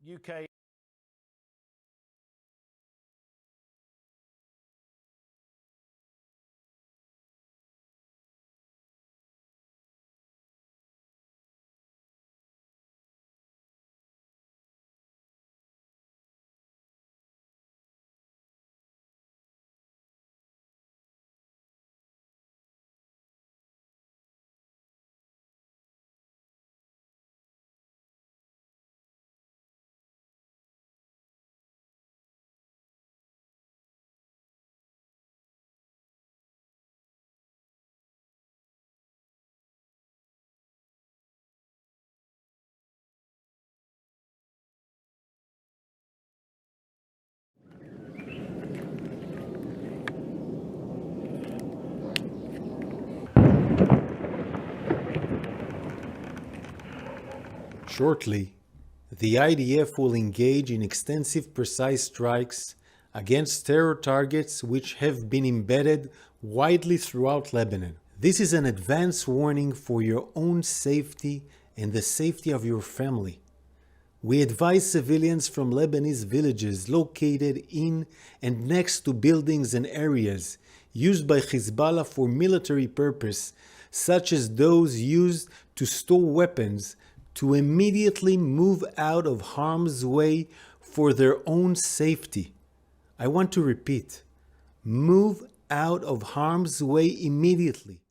UK. Shortly, the IDF will engage in extensive precise strikes against terror targets which have been embedded widely throughout Lebanon. This is an advance warning for your own safety and the safety of your family. We advise civilians from Lebanese villages located in and next to buildings and areas used by Hezbollah for military purpose, such as those used to store weapons, to immediately move out of harm's way for their own safety. I want to repeat, move out of harm's way immediately.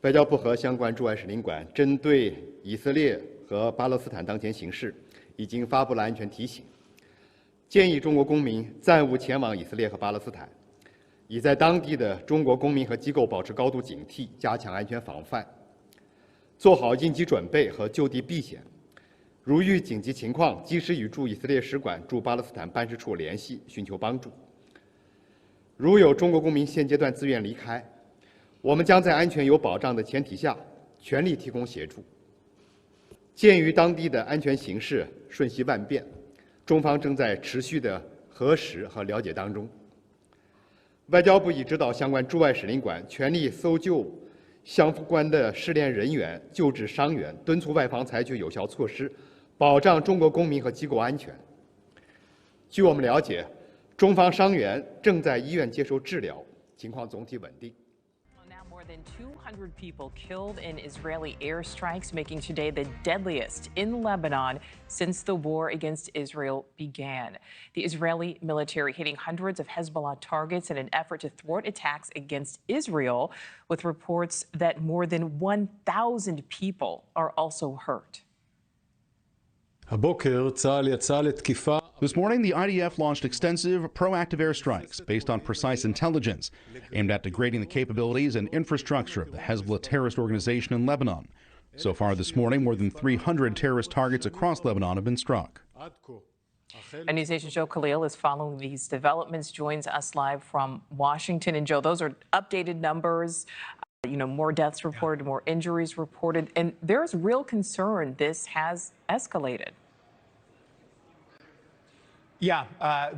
外交部和相关驻外使领馆针对以色列和巴勒斯坦当前形势，已经发布了安全提醒，建议中国公民暂勿前往以色列和巴勒斯坦，已在当地的中国公民和机构保持高度警惕，加强安全防范，做好应急准备和就地避险。如遇紧急情况，及时与驻以色列使馆、驻巴勒斯坦办事处联系，寻求帮助。如有中国公民现阶段自愿离开，我们将在安全有保障的前提下，全力提供协助。鉴于当地的安全形势瞬息万变，中方正在持续的核实和了解当中。外交部已指导相关驻外使领馆全力搜救相关的失联人员、救治伤员，敦促外方采取有效措施，保障中国公民和机构安全。据我们了解，中方伤员正在医院接受治疗，情况总体稳定。Now more than 200 people killed in Israeli airstrikes, making today the deadliest in Lebanon since the war against Israel began. The Israeli military hitting hundreds of Hezbollah targets in an effort to thwart attacks against Israel, with reports that more than 1,000 people are also hurt. הבוקר צה"ל יצא לתקיפה. This morning, the IDF launched extensive proactive airstrikes based on precise intelligence, aimed at degrading the capabilities and infrastructure of the Hezbollah terrorist organization in Lebanon. So far this morning, more than 300 terrorist targets across Lebanon have been struck. And News Nation Joe Khalil is following these developments, joins us live from Washington. And Joe, those are updated numbers. More deaths reported, more injuries reported, and there's real concern this has escalated. Yeah,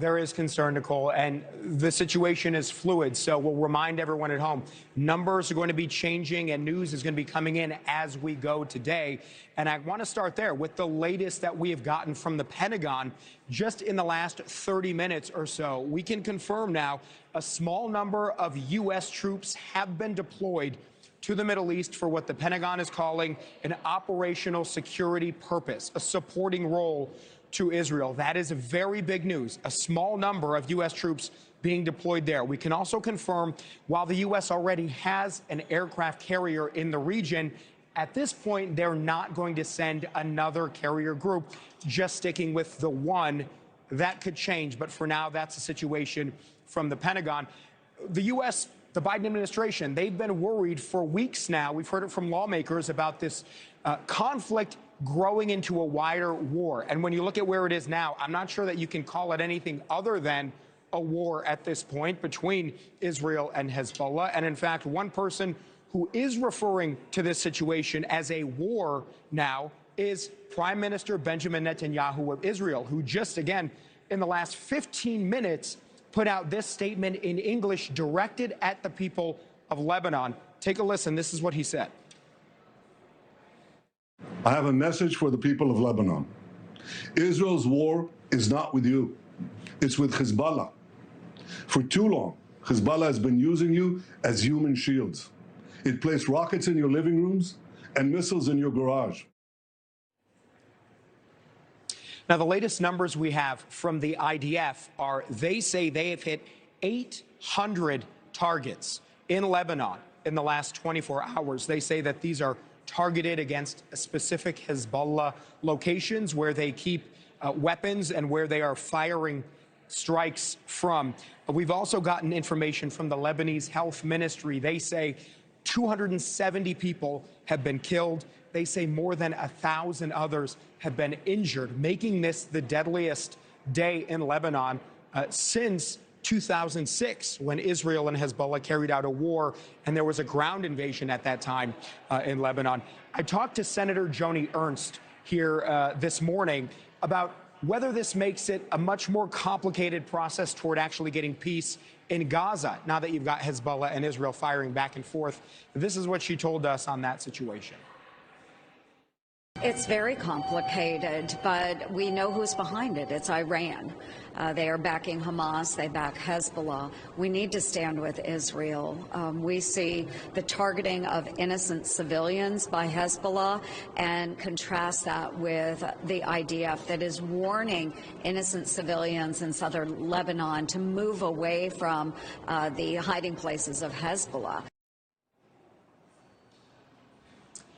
there is concern, Nicole, and the situation is fluid. So we'll remind everyone at home, numbers are going to be changing and news is going to be coming in as we go today. And I want to start there with the latest that we have gotten from the Pentagon just in the last 30 minutes or so. We can confirm now a small number of U.S. troops have been deployed to the Middle East for what the Pentagon is calling an operational security purpose, a supporting role to Israel. That is very big news. A small number of U.S. troops being deployed there. We can also confirm, while the U.S. already has an aircraft carrier in the region, at this point, they're not going to send another carrier group, just sticking with the one. That could change, but for now, that's the situation from the Pentagon. The U.S., the Biden administration, they've been worried for weeks now. We've heard it from lawmakers about this conflict growing into a wider war. And when you look at where it is now, I'm not sure that you can call it anything other than a war at this point between Israel and Hezbollah. And in fact, one person who is referring to this situation as a war now is Prime Minister Benjamin Netanyahu of Israel, who just again in the last 15 minutes put out this statement in English directed at the people of Lebanon. Take a listen. This is what he said. I have a message for the people of Lebanon. Israel's war is not with you. It's with Hezbollah. For too long, Hezbollah has been using you as human shields. It placed rockets in your living rooms and missiles in your garage. Now, the latest numbers we have from the IDF are they say they have hit 800 targets in Lebanon in the last 24 hours. They say that these are targeted against specific Hezbollah locations where they keep weapons and where they are firing strikes from. We've also gotten information from the Lebanese Health Ministry. They say 270 people have been killed. They say more than 1,000 others have been injured, making this the deadliest day in Lebanon since 2006, when Israel and Hezbollah carried out a war, and there was a ground invasion at that time in Lebanon. I talked to Senator Joni Ernst here this morning about whether this makes it a much more complicated process toward actually getting peace in Gaza, now that you've got Hezbollah and Israel firing back and forth. This is what she told us on that situation. It's very complicated, but we know who's behind it. It's Iran. They are backing Hamas. They back Hezbollah. We need to stand with Israel. We see the targeting of innocent civilians by Hezbollah and contrast that with the IDF that is warning innocent civilians in southern Lebanon to move away from the hiding places of Hezbollah.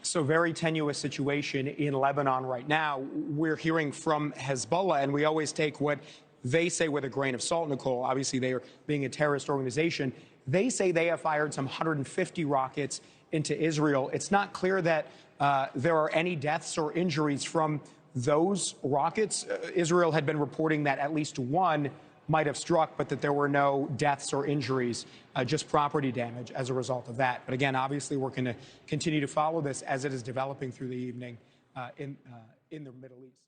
So very tenuous situation in Lebanon right now. We're hearing from Hezbollah, and we always take what they say with a grain of salt, Nicole. Obviously, they are being a terrorist organization. They say they have fired some 150 rockets into Israel. It's not clear that there are any deaths or injuries from those rockets. Israel had been reporting that at least one might have struck, but that there were no deaths or injuries, just property damage as a result of that. But again, obviously, we're going to continue to follow this as it is developing through the evening in the Middle East.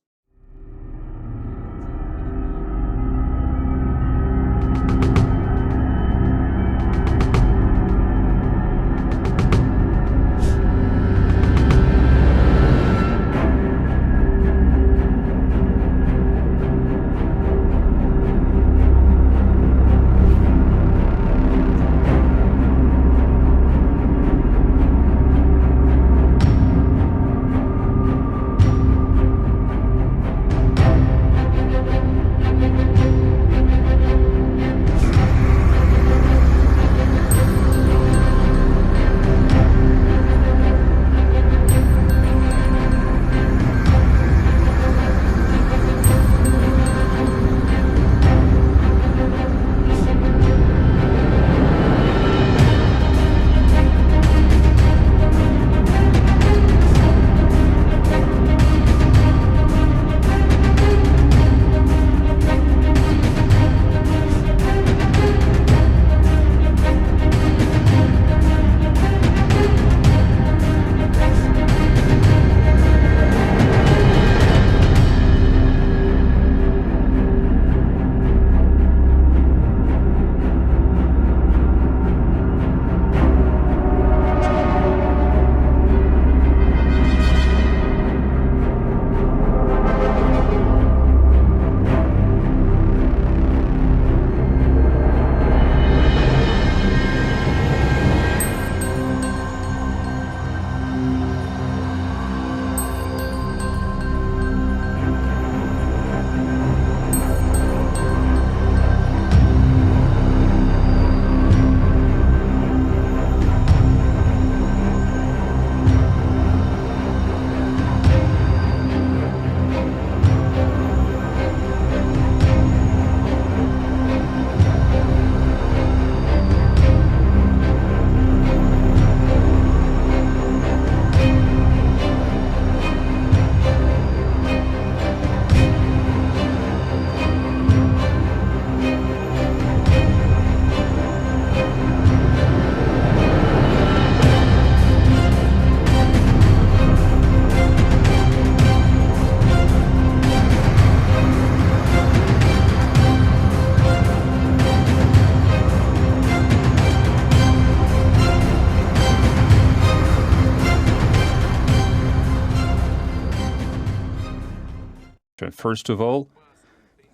First of all,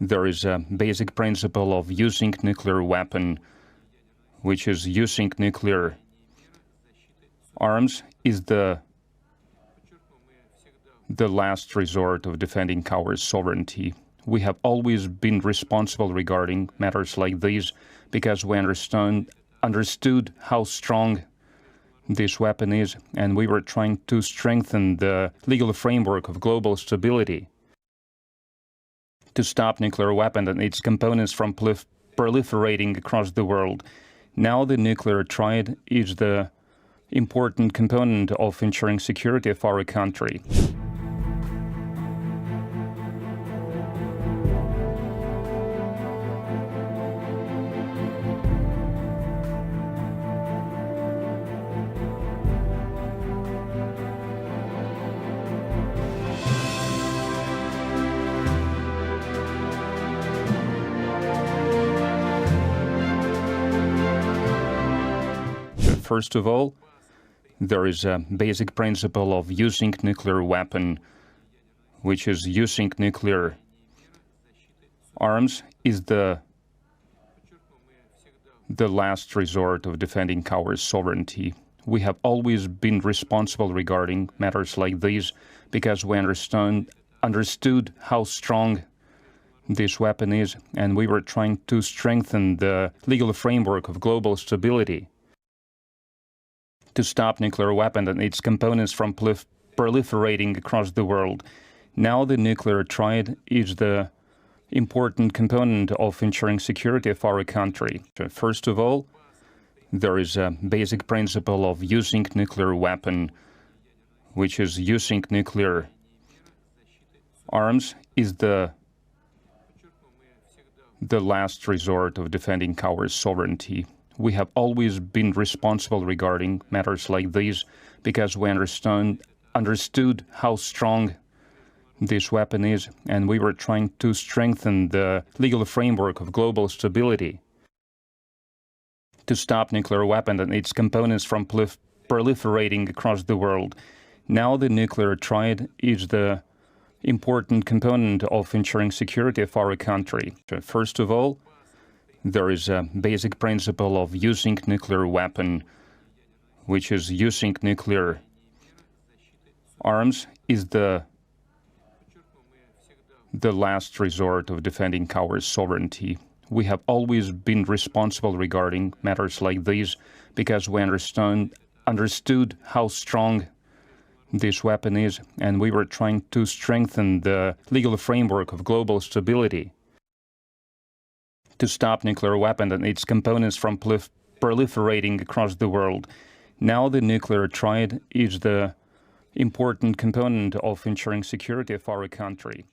there is a basic principle of using nuclear weapon, which is using nuclear arms is the last resort of defending our sovereignty. We have always been responsible regarding matters like these because we understood how strong this weapon is, and we were trying to strengthen the legal framework of global stability to stop nuclear weapons and its components from proliferating across the world. Now the nuclear triad is the important component of ensuring security of our country. First of all, there is a basic principle of using nuclear weapon, which is using nuclear arms is the last resort of defending our sovereignty. We have always been responsible regarding matters like these because we understood how strong this weapon is, and we were trying to strengthen the legal framework of global stability to stop nuclear weapons and its components from proliferating across the world. Now the nuclear triad is the important component of ensuring security of our country. First of all, there is a basic principle of using nuclear weapon, which is using nuclear arms is the last resort of defending our sovereignty. We have always been responsible regarding matters like these because we understood how strong this weapon is, and we were trying to strengthen the legal framework of global stability to stop nuclear weapons and its components from proliferating across the world. Now the nuclear triad is the important component of ensuring security of our country. First of all, there is a basic principle of using nuclear weapon, which is using nuclear arms is the last resort of defending our sovereignty. We have always been responsible regarding matters like these because we understood how strong this weapon is, and we were trying to strengthen the legal framework of global stability to stop nuclear weapons and its components from proliferating across the world. Now the nuclear triad is the important component of ensuring security of our country.